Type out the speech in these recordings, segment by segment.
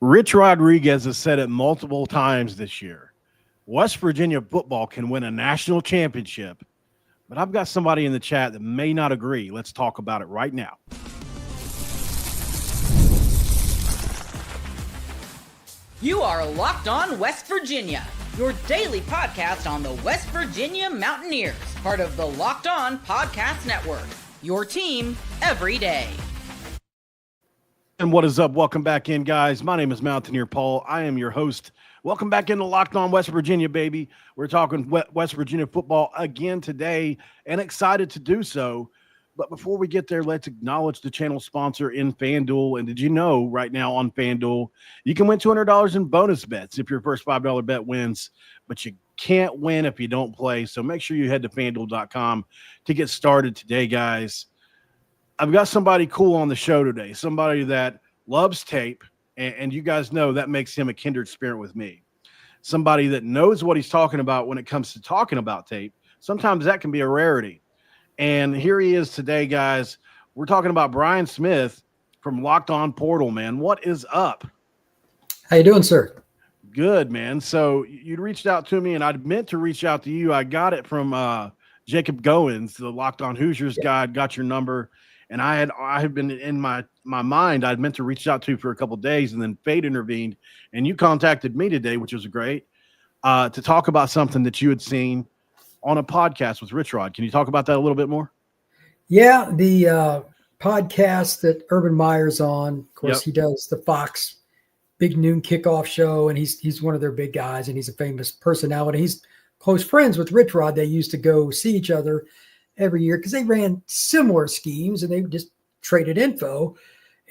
Rich Rodriguez has said it multiple times this year. West Virginia football can win a national championship, but I've got somebody in the chat that may not agree. Let's talk about it right now. You are Locked On West Virginia, your daily podcast on the West Virginia Mountaineers, part of the Locked On Podcast Network, your team every day. And what is up? Welcome back in, guys. My name is Mountaineer Paul. I am your host. Welcome back into Locked On West Virginia, baby. We're talking West Virginia football again today, and excited to do so. But before we get there, let's acknowledge the channel sponsor in FanDuel. And did you know right now on FanDuel, you can win $200 in bonus bets if your first $5 bet wins, but you can't win if you don't play. So make sure you head to FanDuel.com to get started today, guys. I've got somebody cool on the show today, somebody that loves tape, and you guys know that makes him a kindred spirit with me. Somebody that knows what he's talking about when it comes to talking about tape. Sometimes that can be a rarity. And here he is today, guys. We're talking about Brian Smith from Locked On Portal, man. What is up? How you doing, sir? Good, man. So you reached out to me, and I meant to reach out to you. I got it from Jacob Goins, the Locked On Hoosiers guy. Got your number, and I had been in my mind. I'd meant to reach out to you for a couple of days, and then Fate intervened, and you contacted me today, which was great, to talk about something that you had seen on a podcast with Rich Rod. Can you talk about that a little bit more? Yeah, the podcast that Urban Meyer's on. Of course, He does the Fox Big Noon Kickoff show, and he's one of their big guys, and he's a famous personality. He's close friends with Rich Rod. They used to go see each other every year because they ran similar schemes, and they just traded info.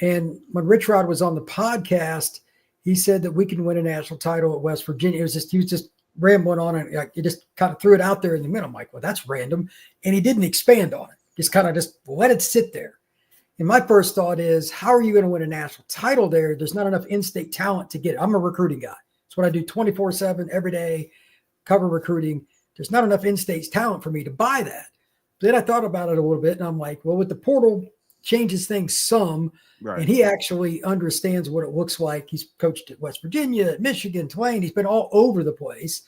And when Rich Rod was on the podcast, he said that we can win a national title at West Virginia. He was just rambling on, and like, he just kind of threw it out there in the middle. I'm like, well, that's random. And he didn't expand on it. Just kind of just let it sit there. And my first thought is, how are you going to win a national title there? There's not enough in-state talent to get it. I'm a recruiting guy. That's what I do 24/7 every day, cover recruiting. There's not enough in-state talent for me to buy that. Then I thought about it a little bit, and I'm like, well, with the portal, changes things some. Right. And he actually understands what it looks like. He's coached at West Virginia, at Michigan, Tulane. He's been all over the place,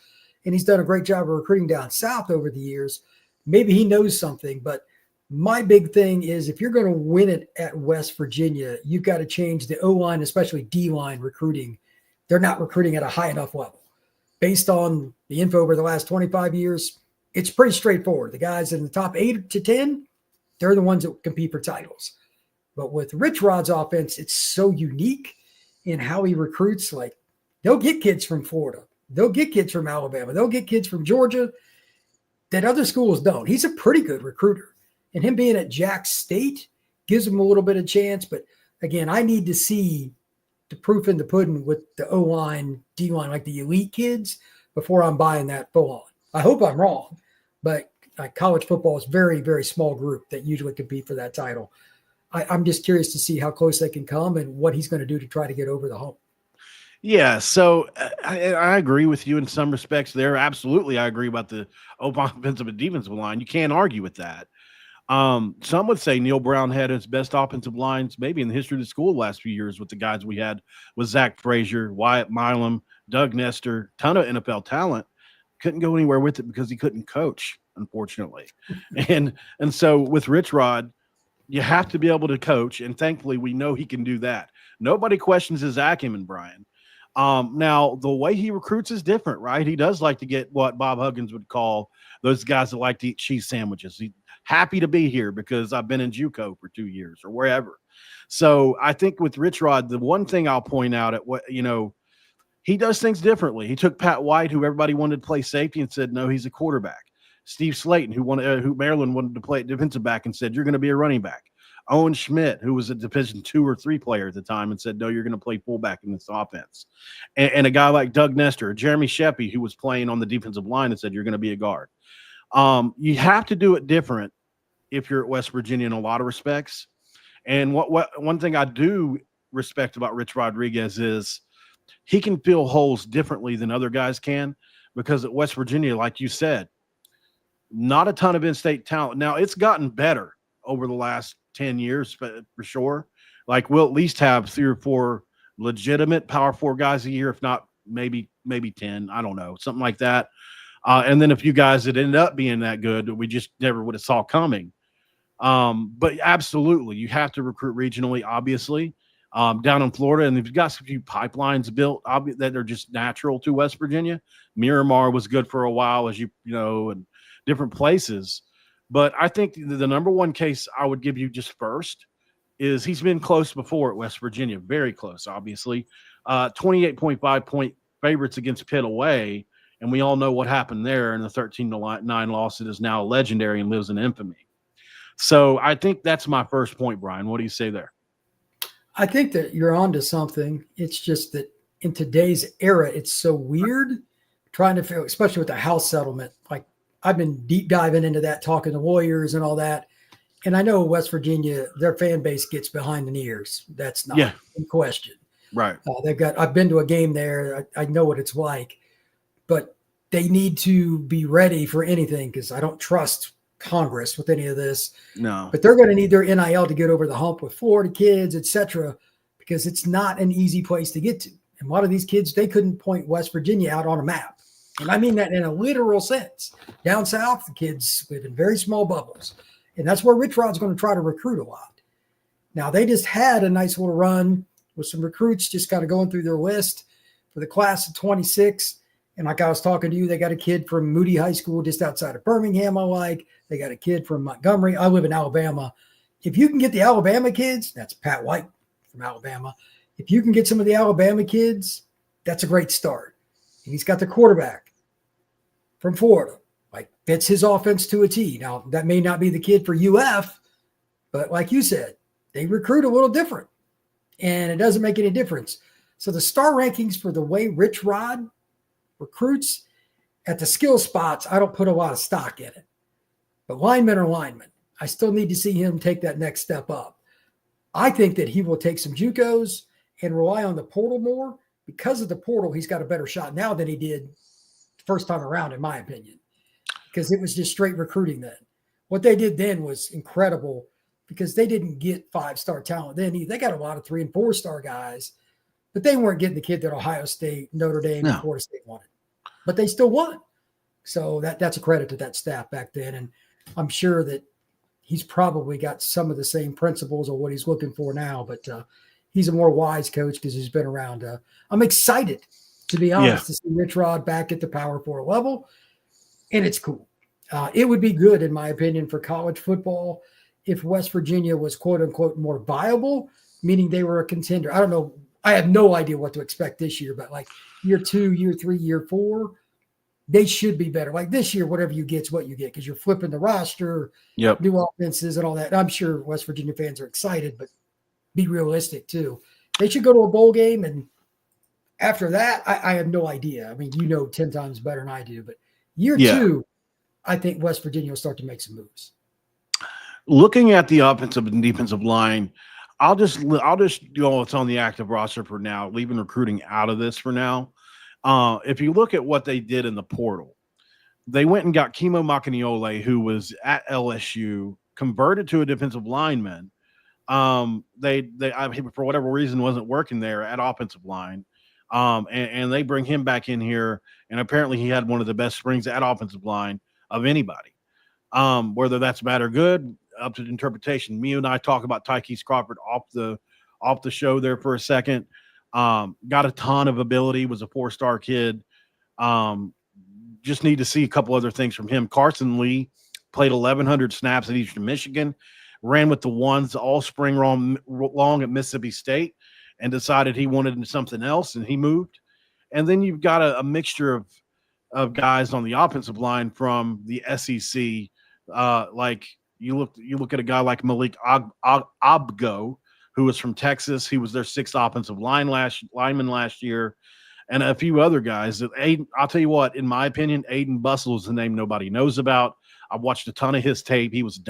and he's done a great job of recruiting down south over the years. Maybe he knows something, but my big thing is if you're going to win it at West Virginia, you've got to change the O-line, especially D-line recruiting. They're not recruiting at a high enough level. Based on the info over the last 25 years, it's pretty straightforward. The guys in the top 8 to 10, they're the ones that compete for titles. But with Rich Rod's offense, it's so unique in how he recruits. Like, they'll get kids from Florida. They'll get kids from Alabama. They'll get kids from Georgia that other schools don't. He's a pretty good recruiter. And him being at Jack State gives him a little bit of chance. But, again, I need to see the proof in the pudding with the O-line, D-line, like the elite kids, before I'm buying that full on. I hope I'm wrong. But college football is very, very small group that usually compete for that title. I'm just curious to see how close they can come and what he's going to do to try to get over the hump. Yeah, so I agree with you in some respects there. Absolutely, I agree about the offensive and defensive line. You can't argue with that. Some would say Neil Brown had his best offensive lines maybe in the history of the school the last few years with the guys we had with Zach Frazier, Wyatt Milam, Doug Nestor, ton of NFL talent. Couldn't go anywhere with it because he couldn't coach, unfortunately. and so with Rich Rod, you have to be able to coach, and thankfully we know he can do that. Nobody questions his acumen, Brian. Now, the way he recruits is different, right? He does like to get what Bob Huggins would call those guys that like to eat cheese sandwiches. He's happy to be here because I've been in JUCO for 2 years or wherever. So I think with Rich Rod, the one thing I'll point out at what, he does things differently. He took Pat White, who everybody wanted to play safety, and said, no, he's a quarterback. Steve Slayton, who Maryland wanted to play defensive back, and said, you're going to be a running back. Owen Schmidt, who was a Division 2 or 3 player at the time, and said, no, you're going to play fullback in this offense. And a guy like Doug Nestor, Jeremy Sheppy, who was playing on the defensive line, and said, you're going to be a guard. You have to do it different if you're at West Virginia in a lot of respects. And one thing I do respect about Rich Rodriguez is he can fill holes differently than other guys can, because at West Virginia, like you said, not a ton of in-state talent. Now, it's gotten better over the last 10 years for sure. Like, we'll at least have 3 or 4 legitimate Power 4 guys a year, if not maybe 10. I don't know, something like that. And then a few guys that ended up being that good that we just never would have saw coming. But absolutely, you have to recruit regionally, obviously, down in Florida. And you've got a few pipelines built that are just natural to West Virginia. Miramar was good for a while, as you know, and different places. But I think the number one case I would give you just first is he's been close before at West Virginia, very close, obviously. 28.5 point favorites against Pitt away. And we all know what happened there in the 13-9 loss that is now legendary and lives in infamy. So I think that's my first point, Brian. What do you say there? I think that you're onto something. It's just that in today's era, it's so weird trying to feel, especially with the house settlement. Like I've been deep diving into that, talking to lawyers and all that. And I know West Virginia, their fan base gets behind the ears. That's not in question. Right. I've been to a game there. I know what it's like, but they need to be ready for anything because I don't trust Congress with any of this. No. But they're going to need their NIL to get over the hump with Florida kids, etc., because it's not an easy place to get to. And a lot of these kids, they couldn't point West Virginia out on a map. And I mean that in a literal sense. Down south, the kids live in very small bubbles. And that's where Rich Rod's going to try to recruit a lot. Now, they just had a nice little run with some recruits just kind of going through their list for the class of 26. And like I was talking to you, they got a kid from Moody High School just outside of Birmingham I like. They got a kid from Montgomery. I live in Alabama. If you can get the Alabama kids, that's Pat White from Alabama. If you can get some of the Alabama kids, that's a great start. And he's got the quarterback from Florida. Like, fits his offense to a T. Now, that may not be the kid for UF, but like you said, they recruit a little different. And it doesn't make any difference. So the star rankings for the way Rich Rod recruits at the skill spots, I don't put a lot of stock in it. But linemen are linemen. I still need to see him take that next step up. I think that he will take some JUCOs and rely on the portal more. Because of the portal, he's got a better shot now than he did the first time around, in my opinion, because it was just straight recruiting then. What they did then was incredible because they didn't get 5-star talent then. They got a lot of 3- and 4-star guys, but they weren't getting the kid that Ohio State, Notre Dame, and Florida State wanted. But they still won. So that's a credit to that staff back then. And I'm sure that he's probably got some of the same principles of what he's looking for now, but he's a more wise coach because he's been around. I'm excited, to be honest, to see Rich Rod back at the Power 4 level, and it's cool. It would be good, in my opinion, for college football if West Virginia was, quote-unquote, more viable, meaning they were a contender. I don't know. I have no idea what to expect this year, but like year 2, year 3, year 4, they should be better. Like this year, whatever you get is what you get because you're flipping the roster, new offenses and all that. I'm sure West Virginia fans are excited, but be realistic too. They should go to a bowl game, and after that, I have no idea. I mean, 10 times better than I do, but year 2, I think West Virginia will start to make some moves. Looking at the offensive and defensive line, I'll just go what's on the active roster for now, leaving recruiting out of this for now. If you look at what they did in the portal, they went and got Kimo Makaniole, who was at LSU, converted to a defensive lineman. They for whatever reason wasn't working there at offensive line. And they bring him back in here, and apparently he had one of the best springs at offensive line of anybody. Whether that's bad or good, up to interpretation. Me and I talk about Tykees Crawford off the show there for a second. Got a ton of ability, was a 4-star kid. Just need to see a couple other things from him. Carson Lee played 1,100 snaps at Eastern Michigan, ran with the ones all spring long at Mississippi State, and decided he wanted something else, and he moved. And then you've got a mixture of guys on the offensive line from the SEC. Like you look at a guy like Malik Abgo, who was from Texas. He was their 6th offensive lineman last year, and a few other guys. I'll tell you what, in my opinion, Aiden Bustle is the name nobody knows about. I've watched a ton of his tape. He was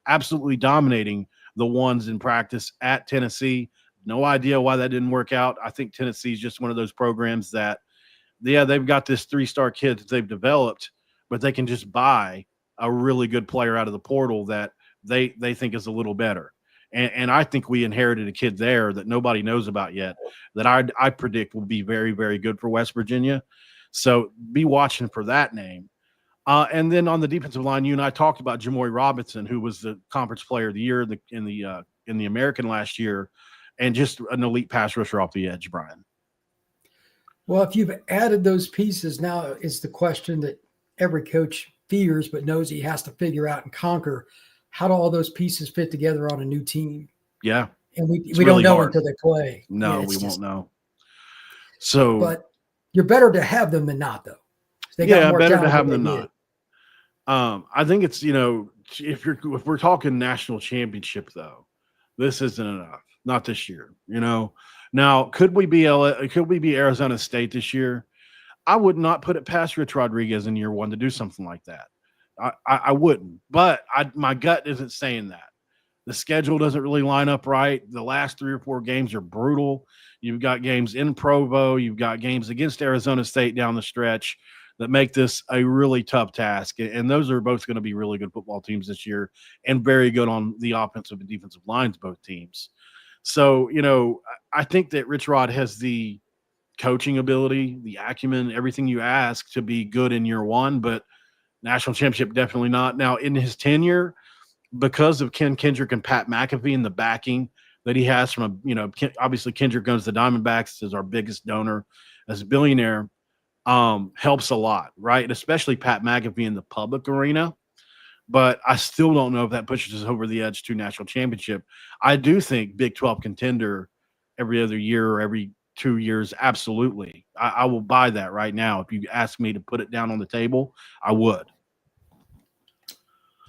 absolutely dominating the ones in practice at Tennessee. No idea why that didn't work out. I think Tennessee is just one of those programs that, they've got this 3-star kid that they've developed, but they can just buy a really good player out of the portal that they think is a little better. And I think we inherited a kid there that nobody knows about yet that I predict will be very, very good for West Virginia. So be watching for that name. And then on the defensive line, you and I talked about Jamoy Robinson, who was the conference player of the year in the American last year, and just an elite pass rusher off the edge, Brian. Well, if you've added those pieces, now is the question that every coach fears but knows he has to figure out and conquer. How do all those pieces fit together on a new team? Yeah. And we really don't know hard. until they play. No, we won't know. So, but you're better to have them than not, though. They got more better to have them than not. I think it's, if we're talking national championship, though, this isn't enough. Not this year. Now could we be Arizona State this year? I would not put it past Rich Rodriguez in year one to do something like that. I wouldn't, but my gut isn't saying that. The schedule doesn't really line up right. The last 3 or 4 games are brutal. You've got games in Provo. You've got games against Arizona State down the stretch that make this a really tough task. And those are both going to be really good football teams this year and very good on the offensive and defensive lines, both teams. So, I think that Rich Rod has the coaching ability, the acumen, everything you ask to be good in year one, but national championship, definitely not. Now, in his tenure, because of Ken Kendrick and Pat McAfee and the backing that he has from obviously Kendrick goes to the Diamondbacks as our biggest donor as a billionaire, helps a lot, right? And especially Pat McAfee in the public arena. But I still don't know if that pushes us over the edge to national championship. I do think Big 12 contender every other year or every 2 years, absolutely. I will buy that right now. If you ask me to put it down on the table, I would.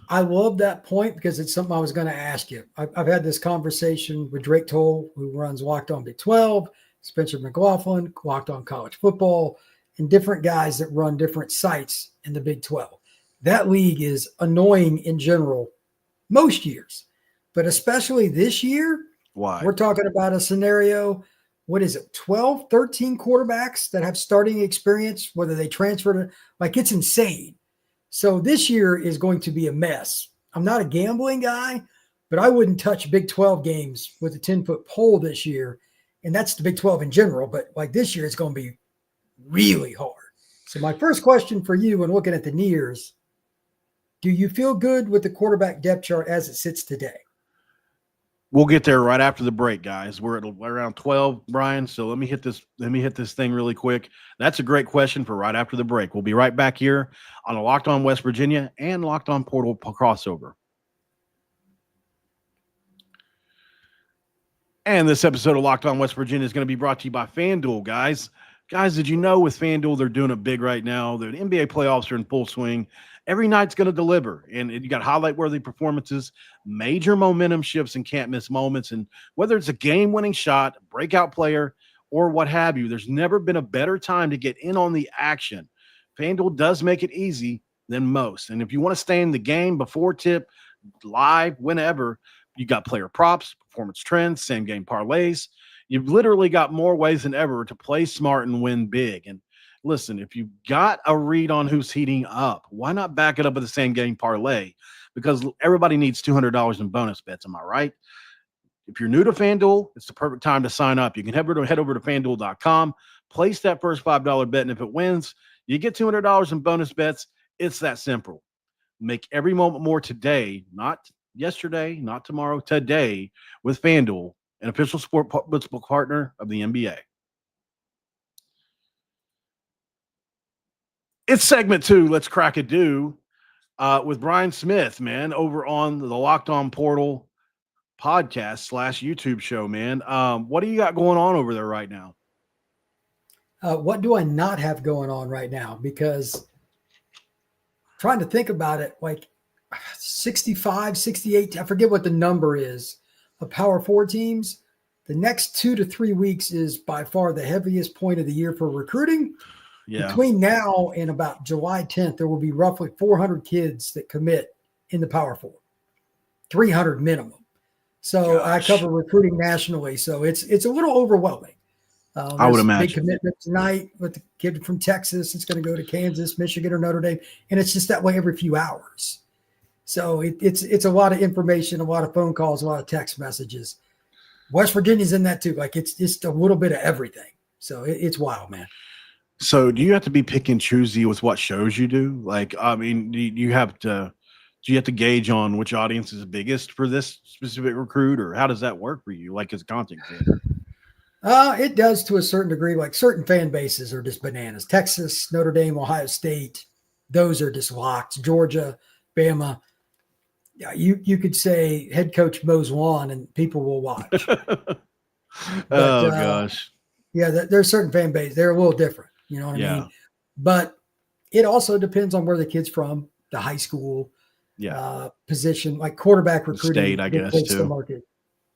I love that point because it's something I was going to ask you. I've had this conversation with Drake Toll, who runs Locked On Big 12, Spencer McLaughlin, Locked On College Football, and different guys that run different sites in the Big 12. That league is annoying in general most years, but especially this year. Why? We're talking about a scenario, 12, 13 quarterbacks that have starting experience, whether they transfer to, it's insane. So this year is going to be a mess. I'm not a gambling guy, but I wouldn't touch Big 12 games with a 10-foot pole this year. And that's the Big 12 in general, but this year it's going to be really hard. So my first question for you when looking at the Nears, do you feel good with the quarterback depth chart as it sits today? We'll get there right after the break, guys. We're at around 12, Brian. So let me hit this thing really quick. That's a great question for right after the break. We'll be right back here on a Locked On West Virginia and Locked On Portal crossover. And this episode of Locked On West Virginia is going to be brought to you by FanDuel, guys. Guys, did you know with FanDuel, they're doing it big right now? The NBA playoffs are in full swing. Every night's going to deliver, and you got highlight-worthy performances, major momentum shifts, and can't-miss moments. And whether it's a game-winning shot, a breakout player, or what have you, there's never been a better time to get in on the action. FanDuel does make it easy than most. And if you want to stay in the game before tip, live, whenever, you got player props, performance trends, same-game parlays. You've literally got more ways than ever to play smart and win big. And listen, if you got a read on who's heating up, why not back it up with the same game parlay? Because everybody needs $200 in bonus bets. Am I right? If you're new to FanDuel, it's the perfect time to sign up. You can head over to FanDuel.com, place that first $5 bet, and if it wins, you get $200 in bonus bets. It's that simple. Make every moment more today, not yesterday, not tomorrow, today with FanDuel, an official sportsbook partner of the NBA. It's segment 2. Let's crack a do with Brian Smith, man, over on the Locked On Portal podcast / YouTube show, man. What do you got going on over there right now? What do I not have going on right now? Because trying to think about it, 65, 68, I forget what the number is, of Power 4 teams. The next 2 to 3 weeks is by far the heaviest point of the year for recruiting. Yeah. Between now and about July 10th, there will be roughly 400 kids that commit in the Power 4, 300 minimum. So I cover recruiting nationally. So it's a little overwhelming. I would imagine. Big commitment tonight with the kid from Texas. It's going to go to Kansas, Michigan, or Notre Dame. And it's just that way every few hours. So it's a lot of information, a lot of phone calls, a lot of text messages. West Virginia's in that too. Like it's just a little bit of everything. So it's wild, man. So do you have to be pick and choosy with what shows you do? Like, I mean, do you have to gauge on which audience is biggest for this specific recruit, or how does that work for you? Like as a content creator? It does to a certain degree. Like certain fan bases are just bananas. Texas, Notre Dame, Ohio State, those are just locked. Georgia, Bama. Yeah, you could say head coach mows lawn and people will watch. Oh gosh. Yeah, there's certain fan base. They're a little different. You know what I mean? But it also depends on where the kid's from, the high school position, like quarterback recruiting. State, I guess, too. The market.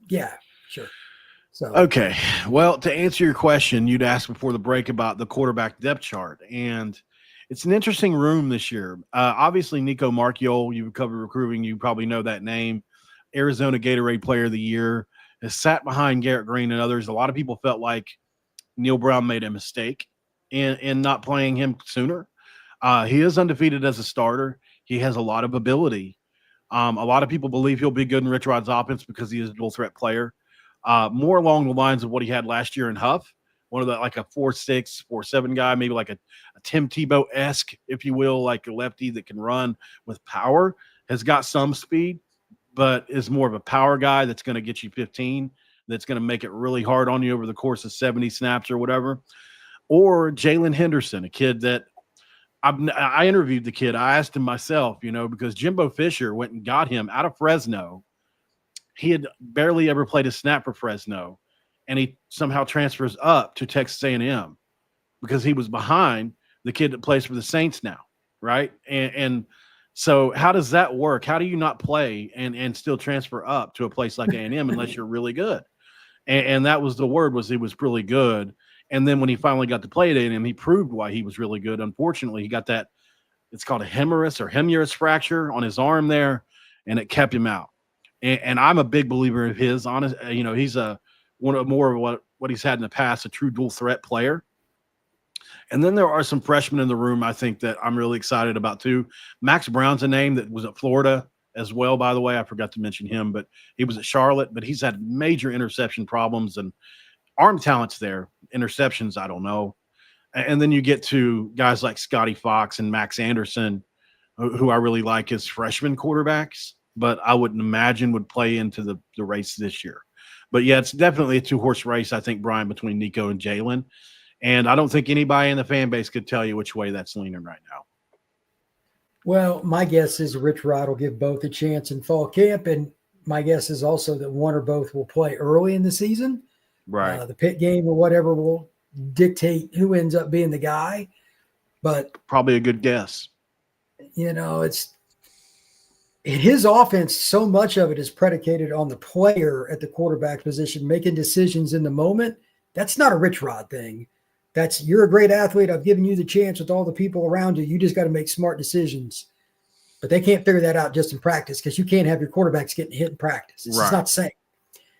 Yeah, sure. So okay. Well, to answer your question, you'd asked before the break about the quarterback depth chart, and it's an interesting room this year. Obviously, Nico Marchiol, you've covered recruiting. You probably know that name. Arizona Gatorade Player of the Year, has sat behind Garrett Green and others. A lot of people felt like Neil Brown made a mistake in not playing him sooner. He is undefeated as a starter. He has a lot of ability. A lot of people believe he'll be good in Rich Rod's offense because he is a dual threat player. More along the lines of what he had last year in Huff, one of the like a 4'6", 4'7" guy, maybe like a Tim Tebow-esque, if you will, like a lefty that can run with power, has got some speed, but is more of a power guy that's going to get you 15, that's going to make it really hard on you over the course of 70 snaps or whatever. Or Jalen Henderson, a kid that I interviewed the kid. I asked him myself, because Jimbo Fisher went and got him out of Fresno. He had barely ever played a snap for Fresno, and he somehow transfers up to Texas A&M because he was behind the kid that plays for the Saints now, right? And so how does that work? How do you not play and still transfer up to a place like A&M unless you're really good? And that was the word, was he was really good. And then when he finally got to play at A&M, he proved why he was really good. Unfortunately, he got that, it's called a humerus fracture on his arm there, and it kept him out. And I'm a big believer of his. Honest, he's more of what he's had in the past, a true dual threat player. And then there are some freshmen in the room I think that I'm really excited about too. Max Brown's a name that was at Florida as well, by the way. I forgot to mention him, but he was at Charlotte, but he's had major interception problems and arm talent's there. Interceptions, I don't know. And then you get to guys like Scotty Fox and Max Anderson, who I really like as freshman quarterbacks, but I wouldn't imagine would play into the race this year. But yeah, it's definitely a 2-horse race, I think, Brian, between Nico and Jalen. And I don't think anybody in the fan base could tell you which way that's leaning right now. Well, my guess is Rich Rod will give both a chance in fall camp. And my guess is also that one or both will play early in the season. Right. The pit game or whatever will dictate who ends up being the guy. But probably a good guess. It's his offense, so much of it is predicated on the player at the quarterback position making decisions in the moment. That's not a Rich Rod thing. That's, you're a great athlete. I've given you the chance with all the people around you. You just got to make smart decisions. But they can't figure that out just in practice because you can't have your quarterbacks getting hit in practice. It's just not the same.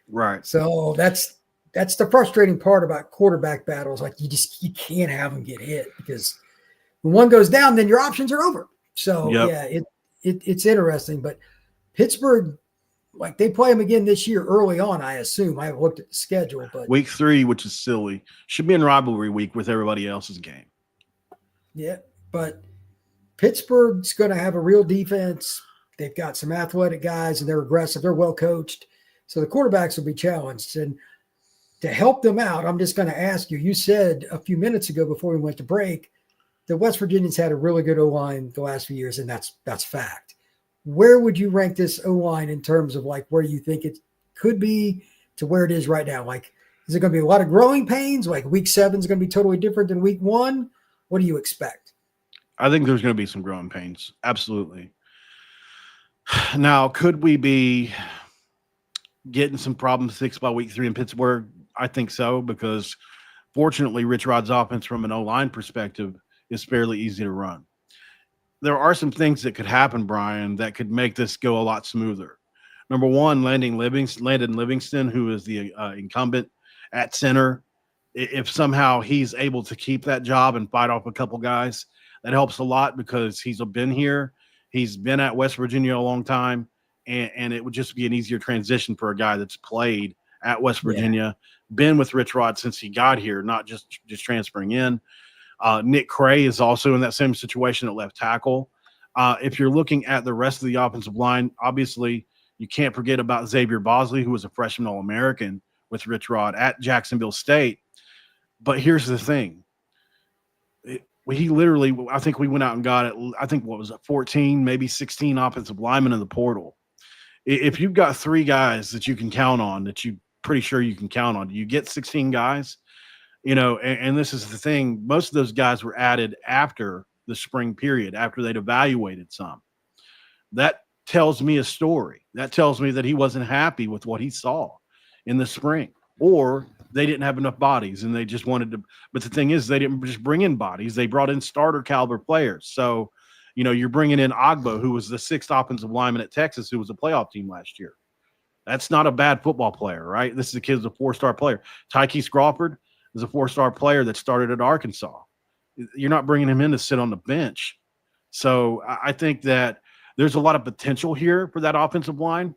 Right. So that's the frustrating part about quarterback battles. Like you can't have them get hit because when one goes down, then your options are over. So it's interesting. But Pittsburgh, like they play them again this year early on, I assume. I haven't looked at the schedule, but week 3, which is silly, should be in rivalry week with everybody else's game. Yeah, but Pittsburgh's going to have a real defense. They've got some athletic guys, and they're aggressive. They're well coached, so the quarterbacks will be challenged. And to help them out, I'm just going to ask you. You said a few minutes ago before we went to break that West Virginia's had a really good O-line the last few years, and that's fact. Where would you rank this O-line in terms of like where you think it could be to where it is right now? Like, is it going to be a lot of growing pains? Like week 7 is going to be totally different than week 1? What do you expect? I think there's going to be some growing pains. Absolutely. Now, could we be getting some problems fixed by week 3 in Pittsburgh? I think so, because fortunately, Rich Rod's offense from an O-line perspective is fairly easy to run. There are some things that could happen, Brian, that could make this go a lot smoother. Number one, Landon Livingston, who is the incumbent at center, if somehow he's able to keep that job and fight off a couple guys, that helps a lot because he's been here. He's been at West Virginia a long time, and it would just be an easier transition for a guy that's played at West Virginia, been with Rich Rod since he got here, not just transferring in. Nick Cray is also in that same situation at left tackle. If you're looking at the rest of the offensive line, obviously you can't forget about Xavier Bosley, who was a freshman All-American with Rich Rod at Jacksonville State. But here's the thing. He literally, I think we went out and got it. I think, what was it, 14, maybe 16 offensive linemen in the portal. If you've got 3 guys that you can count on, that you pretty sure you can count on, you get 16 guys, and this is the thing. Most of those guys were added after the spring period, after they'd evaluated some. That tells me a story. That tells me that he wasn't happy with what he saw in the spring, or they didn't have enough bodies and they just wanted to. But the thing is, they didn't just bring in bodies. They brought in starter caliber players. So, you're bringing in Ogbo, who was the 6th offensive lineman at Texas, who was a playoff team last year. That's not a bad football player, right? This is a kid who's a 4-star player. Tykees Crawford is a 4-star player that started at Arkansas. You're not bringing him in to sit on the bench. So I think that there's a lot of potential here for that offensive line.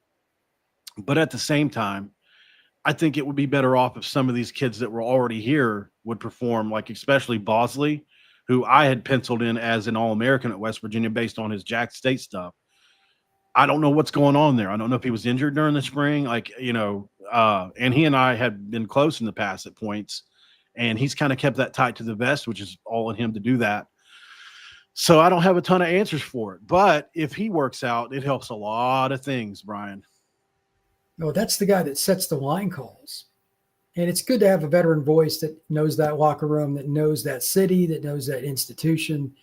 But at the same time, I think it would be better off if some of these kids that were already here would perform, like especially Bosley, who I had penciled in as an All-American at West Virginia based on his Jack State stuff. I don't know what's going on there. I don't know if he was injured during the spring, and he and I had been close in the past at points, and he's kind of kept that tight to the vest, which is all in him to do that. So I don't have a ton of answers for it. But if he works out, it helps a lot of things, Brian. No, that's the guy that sets the line calls. And it's good to have a veteran voice that knows that locker room, that knows that city, that knows that institution.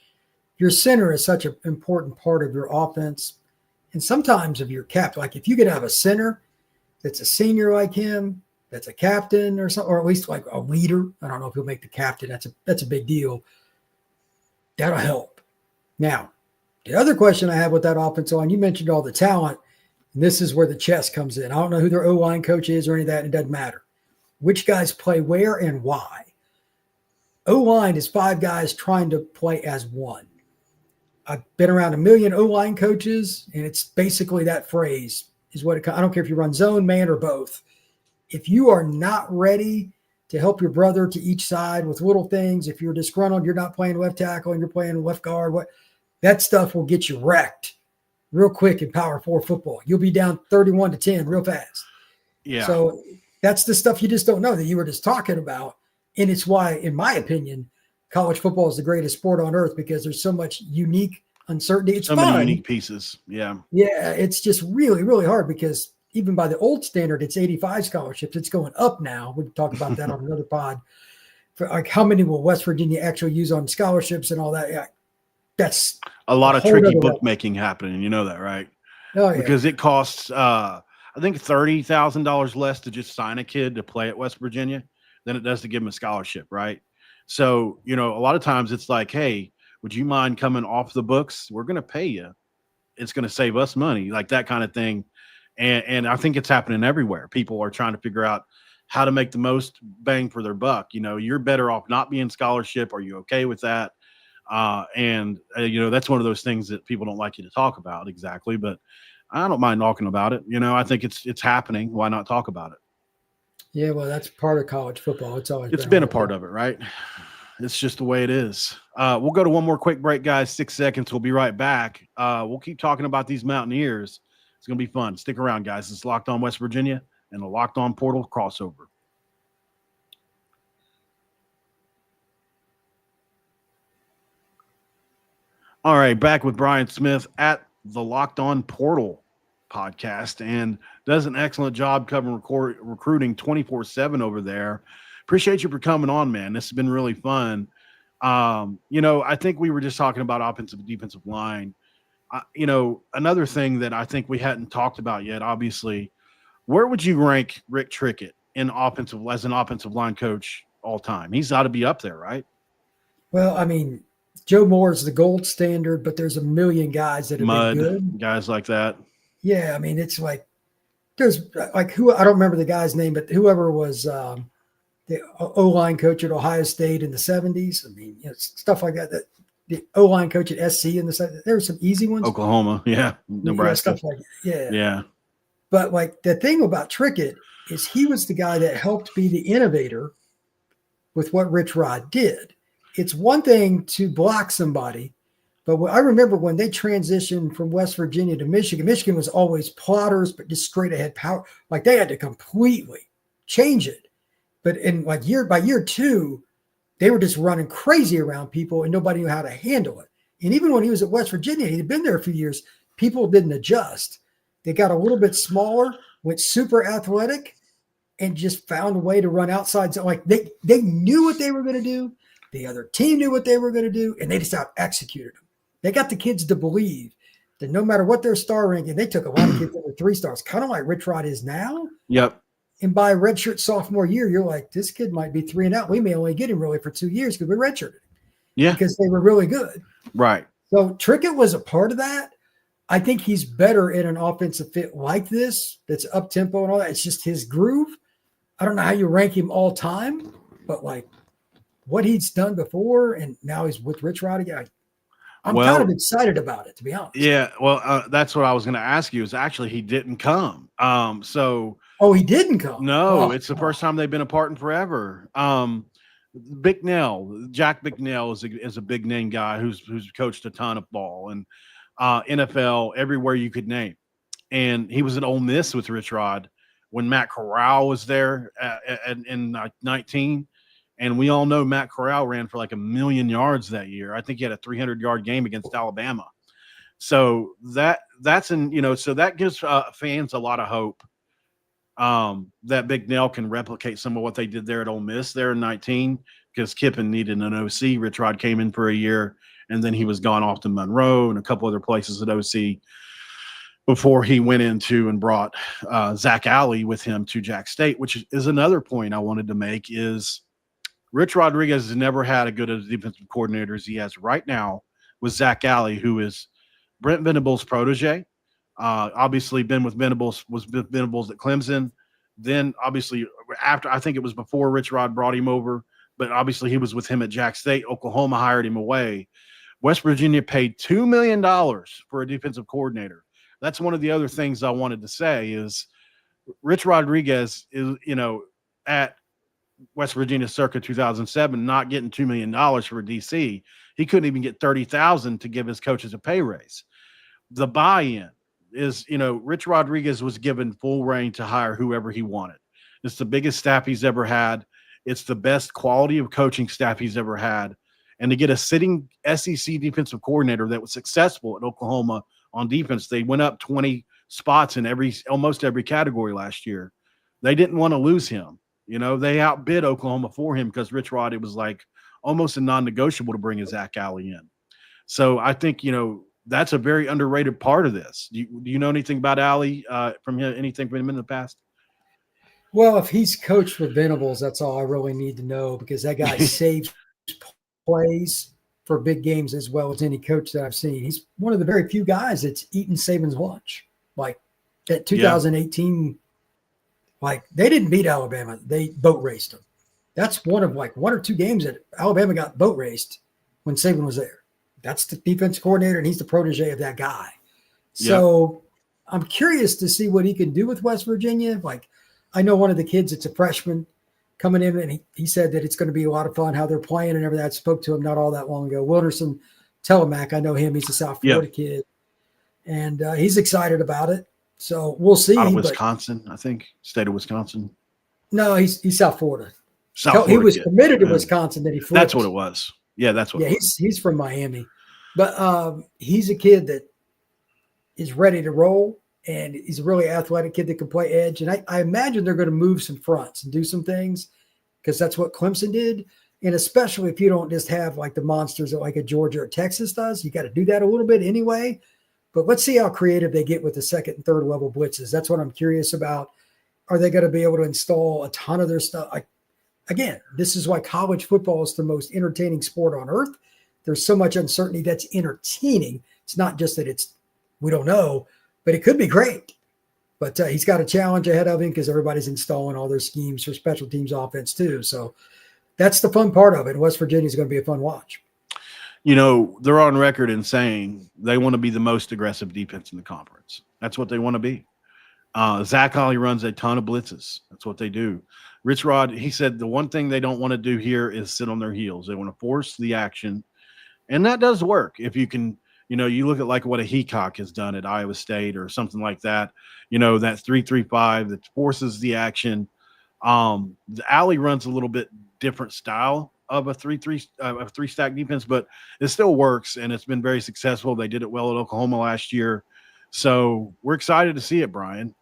Your center is such an important part of your offense. And sometimes of your captain, like if you could have a center that's a senior like him, that's a captain or something, or at least like a leader. I don't know if he'll make the captain. That's a big deal. That'll help. Now, the other question I have with that offensive line, you mentioned all the talent, and this is where the chess comes in. I don't know who their O-line coach is or any of that. It doesn't matter. Which guys play where and why. O-line is 5 guys trying to play as one. I've been around a million O-line coaches, and it's basically that phrase is what I don't care if you run zone, man, or both. If you are not ready to help your brother to each side with little things, if you're disgruntled, you're not playing left tackle and you're playing left guard, that stuff will get you wrecked real quick in Power 4 football. You'll be down 31-10 real fast. Yeah. So that's the stuff you just don't know that you were just talking about. And it's why, in my opinion, college football is the greatest sport on earth, because there's so much unique uncertainty. It's so fun. many unique pieces. Yeah. Yeah. It's just really, really hard, because even by the old standard, it's 85 scholarships. It's going up now. We can talk about that on another pod. For like, how many will West Virginia actually use on scholarships and all that? Yeah, that's a lot of tricky bookmaking happening. You know that, right? Oh, yeah. Because it costs, I think, $30,000 less to just sign a kid to play at West Virginia than it does to give him a scholarship, right? So, a lot of times it's like, hey, would you mind coming off the books? We're going to pay you. It's going to save us money, like that kind of thing. And I think it's happening everywhere. People are trying to figure out how to make the most bang for their buck. You're better off not being scholarship. Are you okay with that? That's one of those things that people don't like you to talk about exactly, but I don't mind talking about it. I think it's happening. Why not talk about it? Yeah, well, that's part of college football. It's been a part of it, right? It's just the way it is. We'll go to one more quick break, guys. 6 seconds. We'll be right back. We'll keep talking about these Mountaineers. It's going to be fun. Stick around, guys. It's Locked On West Virginia and the Locked On Portal crossover. All right, back with Brian Smith at the Locked On Portal podcast, and does an excellent job covering recruiting 24/7 over there. Appreciate you for coming on, man. This has been really fun. I think we were just talking about offensive and defensive line. Another thing that I think we hadn't talked about yet, obviously, where would you rank Rick Trickett as an offensive line coach all time? He's got to be up there, right? Well, I mean, Joe Moore is the gold standard, but there's a million guys that have been good. Guys like that. Yeah, I mean, it's like there's like I don't remember the guy's name, but whoever was the O-line coach at Ohio State in the 70s. I mean, stuff like that the O-line coach at SC and there were some easy ones. Oklahoma, Nebraska, stuff like that. yeah. But like the thing about Trickett is he was the guy that helped be the innovator with what Rich Rod did. It's one thing to block somebody, but I remember when they transitioned from West Virginia to Michigan, Michigan was always plotters, but just straight ahead power. Like they had to completely change it. But in like by year 2, they were just running crazy around people and nobody knew how to handle it. And even when he was at West Virginia, he'd been there a few years, people didn't adjust. They got a little bit smaller, went super athletic, and just found a way to run outside. So like they knew what they were going to do. The other team knew what they were going to do, and they just out executed them. They got the kids to believe that no matter what their star ranking, they took a lot of kids that were 3 stars, kind of like Rich Rod is now. Yep. And by redshirt sophomore year, you're like, this kid might be 3 and out. We may only get him really for 2 years because we redshirted him. Yeah. Because they were really good. Right. So Trickett was a part of that. I think he's better in an offensive fit like this that's up tempo and all that. It's just his groove. I don't know how you rank him all time, but like what he's done before and now he's with Rich Rod again. I'm kind of excited about it, to be honest. Yeah. Well, that's what I was going to ask you is actually he didn't come. Oh, he didn't come. No, it's the first time they've been apart in forever. Jack Bicknell is a big name guy who's coached a ton of ball and NFL everywhere you could name. And he was at Ole Miss with Rich Rod when Matt Corral was there in 19. And we all know Matt Corral ran for like 1 million yards that year. I think he had a 300-yard game against Alabama. So that's so that gives fans a lot of hope that Bicknell can replicate some of what they did there at Ole Miss there in 19 because Kippen needed an OC. Rich Rod came in for a year, and then he was gone off to Monroe and a couple other places at OC before he went into and brought Zach Alley with him to Jack State, which is another point I wanted to make is Rich Rodriguez has never had a good defensive coordinator as he has right now with Zach Alley, who is Brent Venables' protege. Obviously been with Venables, was with Venables at Clemson. Then obviously after, I think it was before Rich Rod brought him over, but obviously he was with him at Jack State. Oklahoma hired him away. West Virginia paid $2 million for a defensive coordinator. That's one of the other things I wanted to say is Rich Rodriguez is, at West Virginia circa 2007, not getting $2 million for DC. He couldn't even get $30,000 to give his coaches a pay raise. The buy-in is, Rich Rodriguez was given full reign to hire whoever he wanted. It's the biggest staff he's ever had. It's the best quality of coaching staff he's ever had. And to get a sitting SEC defensive coordinator that was successful at Oklahoma on defense, they went up 20 spots in almost every category last year. They didn't want to lose him. They outbid Oklahoma for him because Rich Rod, it was like almost a non-negotiable to bring a Zach Alley in. So I think, that's a very underrated part of this. Do you know anything about Alley from him, anything from him in the past? Well, if he's coached with Venables, that's all I really need to know because that guy saves plays for big games as well as any coach that I've seen. He's one of the very few guys that's eaten Saban's lunch. Like that 2018, like they didn't beat Alabama. They boat raced them. That's one of like 1 or 2 games that Alabama got boat raced when Saban was there. That's the defense coordinator, and he's the protege of that guy. So I'm curious to see what he can do with West Virginia. Like I know one of the kids, it's a freshman coming in, and he said that it's going to be a lot of fun how they're playing and everything. I spoke to him not all that long ago. Wilderson Telemack, I know him. He's a South Florida kid, and he's excited about it. So we'll see. Out of Wisconsin, I think. State of Wisconsin. No, he's South Florida. Florida he was kid. committed to Wisconsin. That he flipped. That's what it was. Yeah, that's what. Yeah, he's from Miami, but he's a kid that is ready to roll, and he's a really athletic kid that can play edge. And I imagine they're going to move some fronts and do some things because that's what Clemson did. And especially if you don't just have like the monsters that like a Georgia or Texas does, you got to do that a little bit anyway. But let's see how creative they get with the second and third level blitzes. That's what I'm curious about. Are they going to be able to install a ton of their stuff? Again, this is why college football is the most entertaining sport on earth. There's so much uncertainty that's entertaining. It's not just that we don't know, but it could be great. But he's got a challenge ahead of him because everybody's installing all their schemes for special teams offense too. So that's the fun part of it. West Virginia is going to be a fun watch. they're on record in saying they want to be the most aggressive defense in the conference. That's what they want to be. Zach Holly runs a ton of blitzes. That's what they do. Rich Rod, he said the one thing they don't want to do here is sit on their heels. They want to force the action. And that does work. If you can, you look at like what a Heacock has done at Iowa State or something like that, that 3-3-5 that forces the action. The Alley runs a little bit different style of a 3-stack defense, but it still works, and it's been very successful. They did it well at Oklahoma last year. So we're excited to see it, Brian.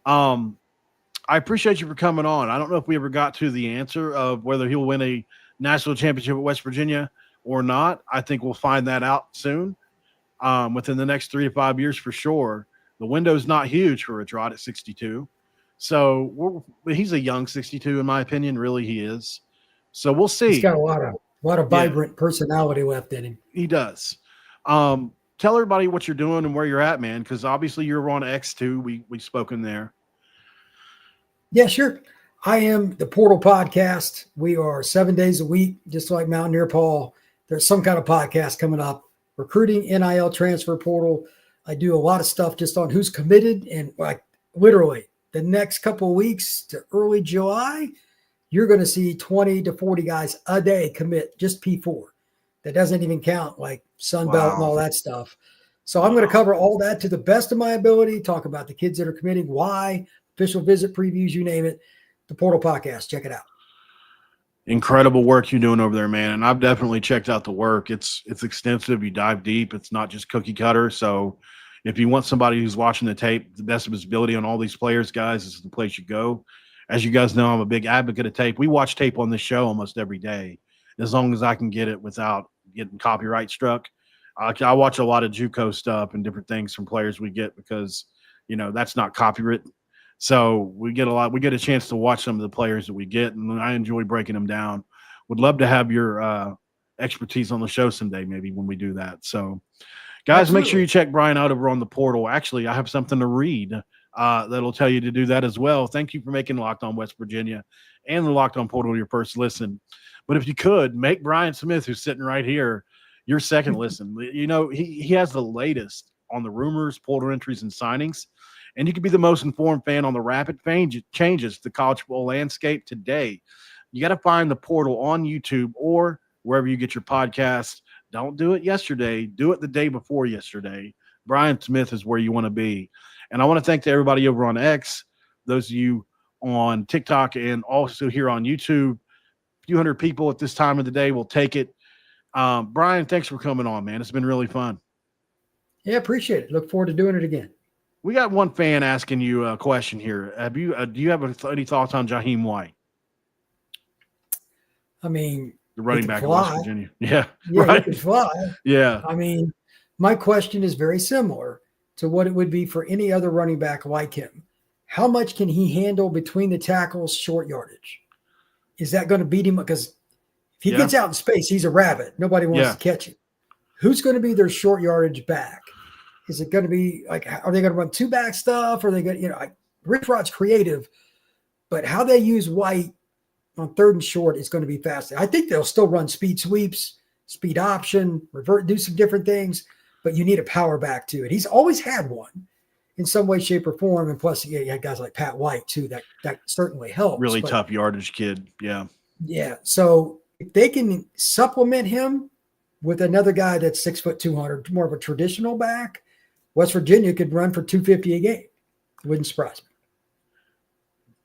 I appreciate you for coming on. I don't know if we ever got to the answer of whether he'll win a national championship at West Virginia or not. I think we'll find that out soon, within the next 3 to 5 years for sure. The window's not huge for Rich Rod at 62. So he's a young 62, in my opinion. Really, he is. So we'll see. He's got a lot of vibrant personality left in him. He does. Tell everybody what you're doing and where you're at, man, because obviously you're on X too. We've spoken there. Yeah, sure. I am the Portal Podcast. We are 7 days a week, just like Mountaineer Paul. There's some kind of podcast coming up. Recruiting, NIL, transfer portal. I do a lot of stuff just on who's committed, and like literally the next couple of weeks to early July, you're going to see 20 to 40 guys a day commit just P4. That doesn't even count like Sunbelt and all that stuff. So I'm going to cover all that to the best of my ability, talk about the kids that are committing, why, official visit previews, you name it. The Portal Podcast. Check it out. Incredible work you're doing over there, man. And I've definitely checked out the work. It's extensive. You dive deep. It's not just cookie cutter. So if you want somebody who's watching the tape, the best of his ability on all these players, guys, this is the place you go. As you guys know, I'm a big advocate of tape. We watch tape on this show almost every day, as long as I can get it without getting copyright struck. I watch a lot of JUCO stuff and different things from players we get because, that's not copyright. So we get a chance to watch some of the players that we get, and I enjoy breaking them down. Would love to have your expertise on the show someday, maybe when we do that. So, guys, Absolutely. Make sure you check Brian out over on the portal. Actually, I have something to read that'll tell you to do that as well. Thank you for making Locked On West Virginia and the Locked On Portal your first listen. But if you could, make Brian Smith, who's sitting right here, your second listen. He has the latest on the rumors, portal entries, and signings. And you can be the most informed fan on the rapid changes to the college football landscape today. You got to find the portal on YouTube or wherever you get your podcasts. Don't do it yesterday. Do it the day before yesterday. Brian Smith is where you want to be. And I want to thank everybody over on X, those of you on TikTok, and also here on YouTube. A few hundred people at this time of the day will take it. Brian, thanks for coming on, man. It's been really fun. Yeah, appreciate it. Look forward to doing it again. We got one fan asking you a question here. Do you have any thoughts on Jaheim White? I mean, the running back of West Virginia. Yeah, right. He can fly. Yeah. I mean, my question is very similar to what it would be for any other running back like him. How much can he handle between the tackles, short yardage? Is that going to beat him? Because if he gets out in space, he's a rabbit. Nobody wants to catch him. Who's going to be their short yardage back? Is it going to be like, are they going to run two back stuff? Or are they going to, Rich Rod's creative, but how they use White on third and short is going to be fascinating. I think they'll still run speed sweeps, speed option, revert, do some different things, but you need a power back to it. He's always had one in some way, shape, or form. And plus, you had guys like Pat White too. That certainly helps. Really tough yardage kid. Yeah. Yeah. So if they can supplement him with another guy that's 6'2", 200, more of a traditional back, West Virginia could run for 250 a game. It wouldn't surprise me.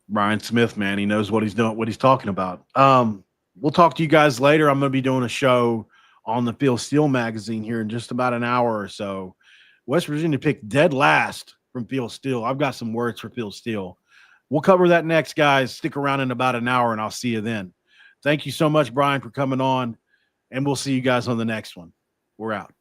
Brian Smith, man, he knows what he's doing, what he's talking about. We'll talk to you guys later. I'm going to be doing a show on the Phil Steele magazine here in just about an hour or so. West Virginia picked dead last from Phil Steele. I've got some words for Phil Steele. We'll cover that next, guys. Stick around in about an hour, and I'll see you then. Thank you so much, Brian, for coming on, and we'll see you guys on the next one. We're out.